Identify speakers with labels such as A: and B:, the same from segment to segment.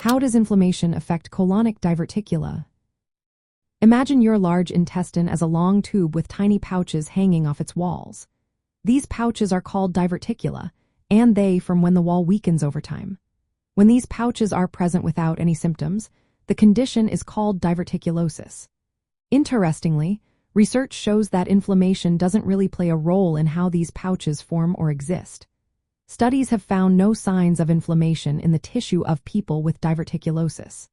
A: How does inflammation affect colonic diverticula? Imagine your large intestine as a long tube with tiny pouches hanging off its walls. These pouches are called diverticula, and they form when the wall weakens over time. When these pouches are present without any symptoms, the condition is called diverticulosis. Interestingly, research shows that inflammation doesn't really play a role in how these pouches form or exist. Studies have found no signs of inflammation in the tissue of people with diverticulosis.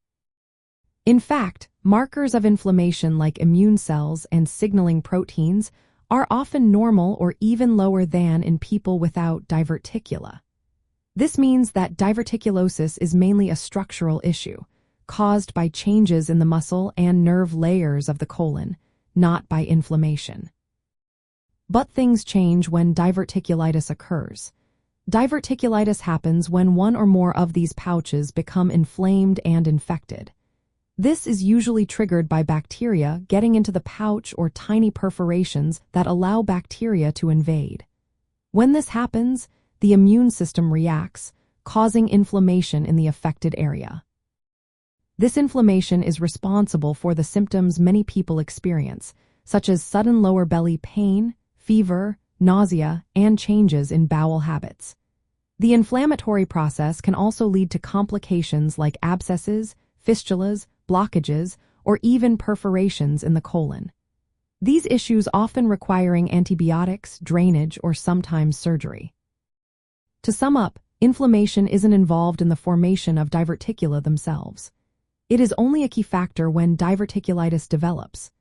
A: In fact, markers of inflammation like immune cells and signaling proteins are often normal or even lower than in people without diverticula. This means that diverticulosis is mainly a structural issue, caused by changes in the muscle and nerve layers of the colon, not by inflammation. But things change when diverticulitis occurs. Diverticulitis happens when one or more of these pouches become inflamed and infected. This is usually triggered by bacteria getting into the pouch or tiny perforations that allow bacteria to invade. When this happens, the immune system reacts, causing inflammation in the affected area. This inflammation is responsible for the symptoms many people experience, such as sudden lower belly pain, fever, nausea, and changes in bowel habits. The inflammatory process can also lead to complications like abscesses, fistulas, blockages, or even perforations in the colon. These issues often requiring antibiotics, drainage, or sometimes surgery. To sum up, inflammation isn't involved in the formation of diverticula themselves. It is only a key factor when diverticulitis develops.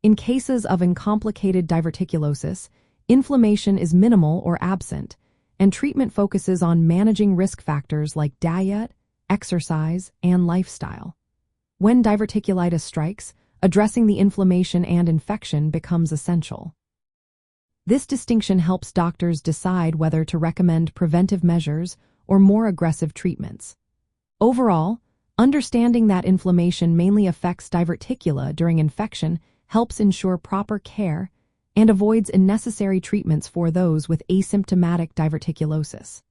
A: In cases of uncomplicated diverticulosis, inflammation is minimal or absent, and treatment focuses on managing risk factors like diet, exercise, and lifestyle. When diverticulitis strikes, addressing the inflammation and infection becomes essential. This distinction helps doctors decide whether to recommend preventive measures or more aggressive treatments. Overall, understanding that inflammation mainly affects diverticula during infection helps ensure proper care and avoids unnecessary treatments for those with asymptomatic diverticulosis.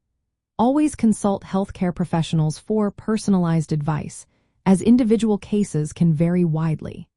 A: Always consult healthcare professionals for personalized advice, as individual cases can vary widely.